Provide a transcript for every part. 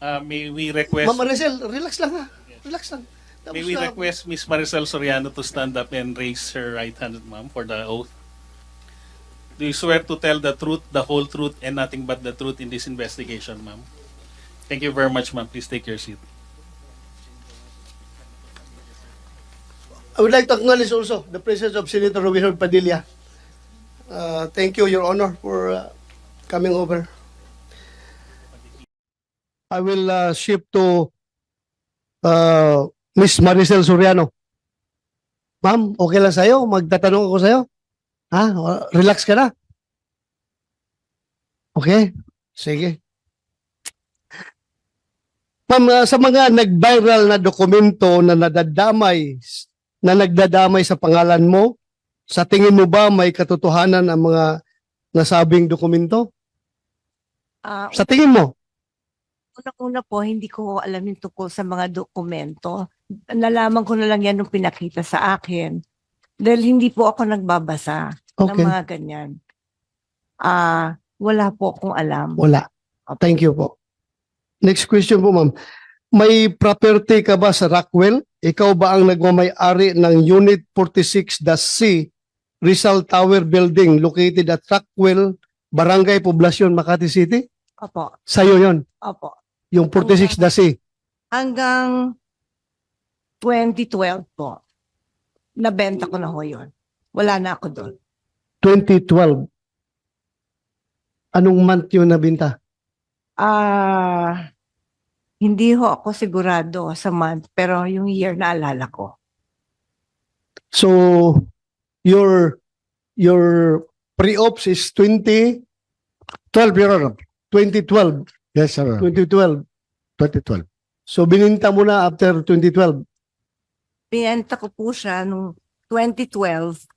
May we request Ma'am Maricel, relax lang ha. Relax lang. Tapos, may we request Miss Maricel Soriano to stand up and raise her right hand, ma'am, for the oath. Do you swear to tell the truth, the whole truth, and nothing but the truth in this investigation, ma'am? Thank you very much, ma'am. Please take your seat. I would like to acknowledge also the presence of Senator Robinson Padilla. Thank you, Your Honor, for coming over. I will shift to Miss Maricel Soriano. Ma'am, okay lang sa'yo? Magtatanong ako sa'yo? Ha? Relax ka na? Okay? Sige. Ma'am, sa mga nag-viral na dokumento na nagdadamay sa pangalan mo, sa tingin mo ba may katotohanan ang mga nasabing dokumento? Sa tingin mo? Unang-una po, hindi ko alam yung tungkol sa mga dokumento. Nalaman ko na lang yan nung pinakita sa akin. Dahil hindi po ako nagbabasa ng Okay. mga ganyan. Wala po akong alam. Wala. Thank you po. Next question po, ma'am. May property ka ba sa Rockwell? Ikaw ba ang nagmamay-ari ng Unit 46-C Rizal Tower Building located at Rockwell, Barangay Poblacion, Makati City? Opo. Sa'yo yon, Opo. yung 46-C. Hanggang 2012 po, nabenta ko na ho yun. Wala na ako doon. 2012. Anong month yun nabinta? Hindi ho ako sigurado sa month, pero yung year na alala ko. So, your pre-ops is 2012, Your Honor. 2012. Yes, sir. 2012. 2012. So, bininta mo na after 2012. Pinenta ko po siya nung 2012.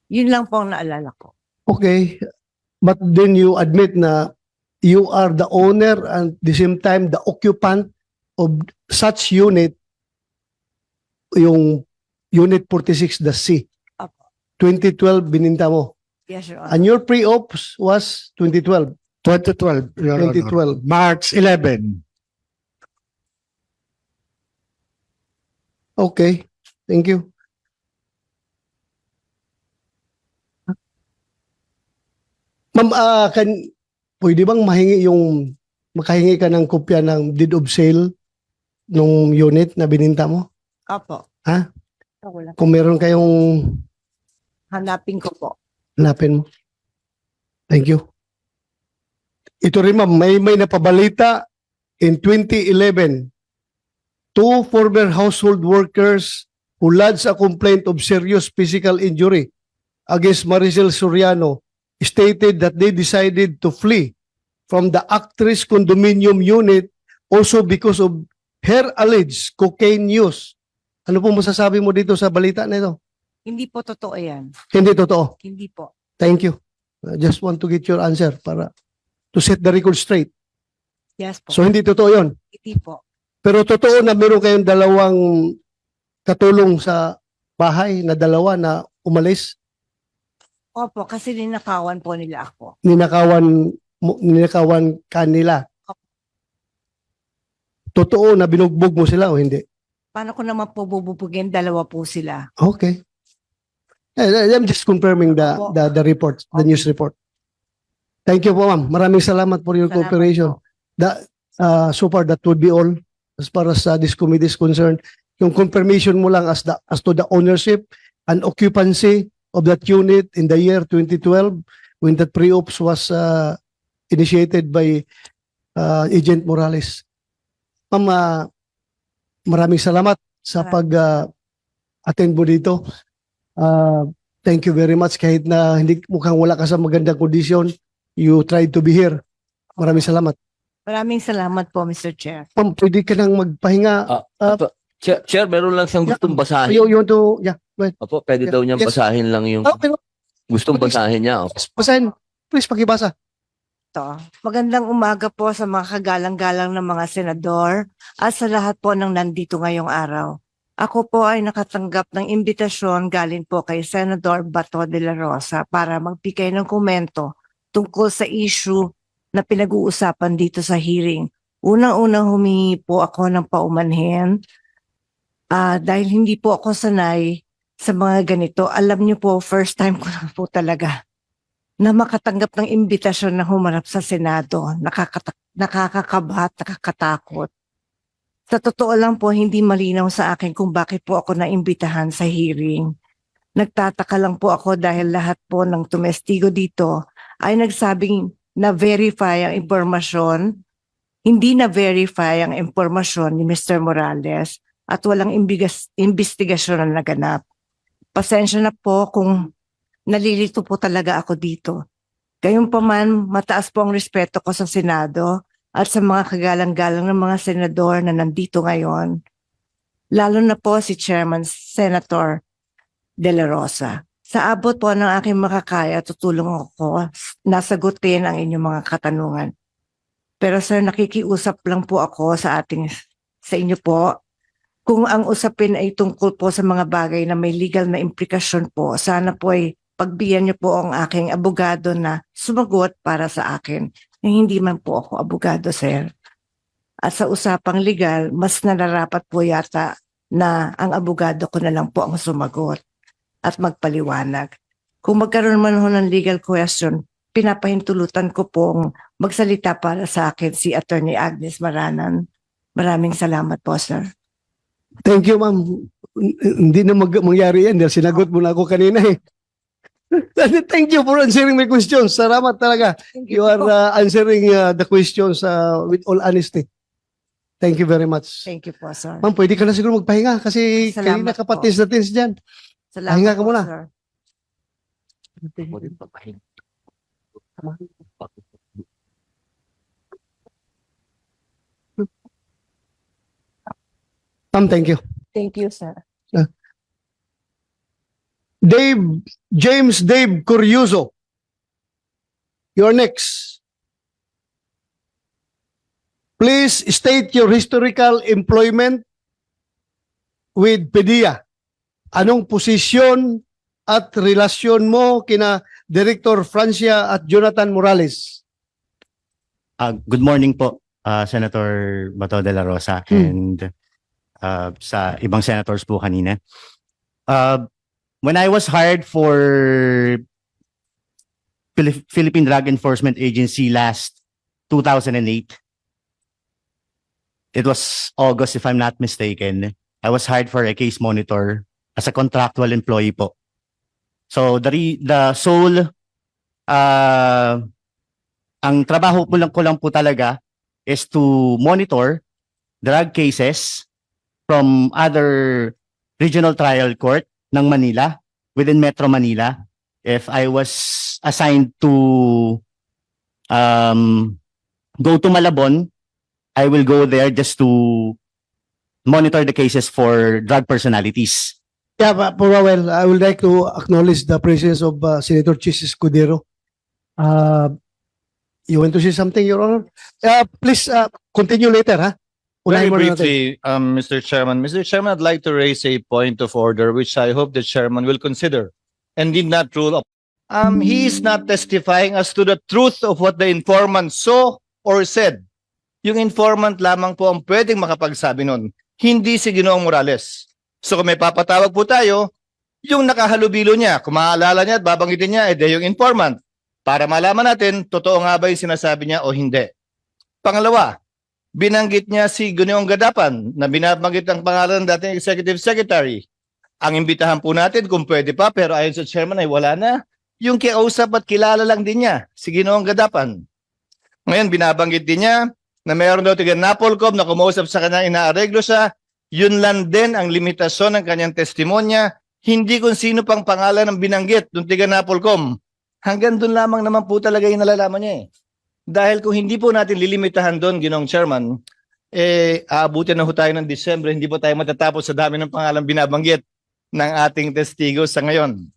Yun lang po ang naalala ko. Okay. But then you admit na you are the owner and at the same time the occupant of such unit, yung Unit 46, the C. Apo. 2012, bininta mo. Yes, Your Honor. And your pre-ops was 2012. 2012. Your Honor. 2012. March 11. Okay. Thank you. Ma'am, pwede bang makahingi ka ng kopya ng deed of sale nung unit na bininta mo? Opo. Ha? Wala. Kung meron kayong Hanapin ko po. hanapin mo. Thank you. Ito rin ma'am, may napabalita in 2011. Two former household workers who lodged a complaint of serious physical injury against Maricel Soriano stated that they decided to flee from the actress condominium unit also because of her alleged cocaine use. Ano po masasabi mo dito sa balita na ito? Hindi po totoo yan. Hindi totoo. Hindi po. Thank you. I just want to get your answer para to set the record straight. Yes po. So hindi totoo yon. Hindi po. Pero totoo na meron kayong dalawang katulong sa bahay na dalawa na umalis, Opo, kasi ninakawan po nila ako. ninakawan kanila. Totoo na binugbog mo sila o hindi? Paano ko naman po bububugin? Dalawa po sila. Okay. I'm just confirming the report, the Okay. news report. Thank you po ma'am. Maraming salamat for your Salamat cooperation. po. So far that would be all as far as this committee is concerned. Yung confirmation mo lang as to the ownership and occupancy of that unit in the year 2012 when that pre-ops was initiated by Agent Morales. Ma'am, maraming salamat sa pag-attend mo dito. Thank you very much kahit na hindi mukhang wala ka sa magandang kondisyon. You tried to be here. Maraming salamat. Maraming salamat po, Mr. Chair. Ma'am, pwede ka nang magpahinga. Chair, meron lang siyang gustong basahin. You want to, yeah, go ahead. Opo, pwede daw niyang Yes. basahin lang yung Pero, gustong please. basahin niya. Opo. basahin. Please, pakibasa. To. Magandang umaga po sa mga kagalang-galang ng mga senador at sa lahat po ng nandito ngayong araw. Ako po ay nakatanggap ng imbitasyon galing po kay Senador Bato de la Rosa para magbigay ng komento tungkol sa issue na pinag-uusapan dito sa hearing. Unang-unang humingi po ako ng paumanhin dahil hindi po ako sanay sa mga ganito. Alam niyo po, first time ko na po talaga na makatanggap ng imbitasyon na humarap sa Senado. Nakakakaba at nakakatakot. Sa totoo lang po, hindi malinaw sa akin kung bakit po ako naimbitahan sa hearing. Nagtataka lang po ako dahil lahat po ng tumestigo dito ay nagsabing na-verify ang impormasyon, hindi na-verify ang impormasyon ni Mr. Morales at walang investigasyon na naganap. Pasensya na po kung nalilito po talaga ako dito. Gayunpaman, mataas po ang respeto ko sa Senado at sa mga kagalang-galang ng mga senador na nandito ngayon. Lalo na po si Chairman Senator De La Rosa. Sa abot po ng aking makakaya, tutulong ako na sagutin ang inyong mga katanungan. Pero sir, nakikiusap lang po ako sa inyo po. Kung ang usapin ay tungkol po sa mga bagay na may legal na implikasyon po, sana po ay pagbigyan niyo po ang aking abogado na sumagot para sa akin. Hindi man po ako abogado, sir. At sa usapang legal, mas nararapat po yata na ang abogado ko na lang po ang sumagot at magpaliwanag. Kung magkaroon man ho ng legal question, pinapahintulutan ko pong magsalita para sa akin si Attorney Agnes Maranan. Maraming salamat po, sir. Thank you, ma'am. Hindi na mangyari yan dahil sinagot mo na ako kanina eh. Thank you for answering my questions. Salamat talaga. You are answering the questions with all honesty. Thank you very much. Thank you po, sir. Ma'am, pwede ka na siguro magpahinga kasi Salamat kanina ka po. patis na tins dyan. Salamat Pahinga ka po, muna. sir. Ma'am, thank you. Thank you, sir. James Dave Curioso. You're next. Please state your historical employment with PDEA. Anong posisyon at relasyon mo kina Director Francia at Jonathan Morales? Good morning po, Senator Bato de la Rosa and sa ibang senators po kanina. When I was hired for Philippine Drug Enforcement Agency last 2008, it was August if I'm not mistaken, I was hired for a case monitor as a contractual employee po. So the sole ang trabaho ko lang po talaga is to monitor drug cases from other regional trial court ng Manila within Metro Manila. If I was assigned to go to Malabon, I will go there just to monitor the cases for drug personalities. Yeah, well, I would like to acknowledge the presence of Senator Chis Escudero. You want to say something, Your Honor? Please continue later, ha? Very Unahin mo na natin. briefly, Mr. Chairman. Mr. Chairman, I'd like to raise a point of order which I hope the chairman will consider and did not rule up. He is not testifying as to the truth of what the informant saw or said. Yung informant lamang po ang pwedeng makapagsabi nun, hindi si Ginoong Morales. So kung may papatawag po tayo, yung nakahalubilo niya, kung maaalala niya at babanggitin niya, yung informant. Para malaman natin, totoo nga ba yung sinasabi niya o hindi. Pangalawa, binanggit niya si Ginoong Gadapan na binabanggit ang pangalan ng dating Executive Secretary. Ang imbitahan po natin kung pwede pa, pero ayon sa chairman ay wala na. Yung kiausap at kilala lang din niya, si Ginoong Gadapan. Ngayon, binabanggit din niya na mayroon daw tiga Napolcom na kumausap sa kanya, inaareglo siya. Yun lang din ang limitasyon ng kanyang testimonya, hindi kung sino pang pangalan ng binanggit ng tiga Napolcom. Hanggang doon lamang naman po talaga yung nalalaman niya eh. Dahil kung hindi po natin lilimitahan doon, Ginoong Chairman, aabutin na ho tayo ng Disyembre, hindi po tayo matatapos sa dami ng pangalan binabanggit ng ating testigo sa ngayon.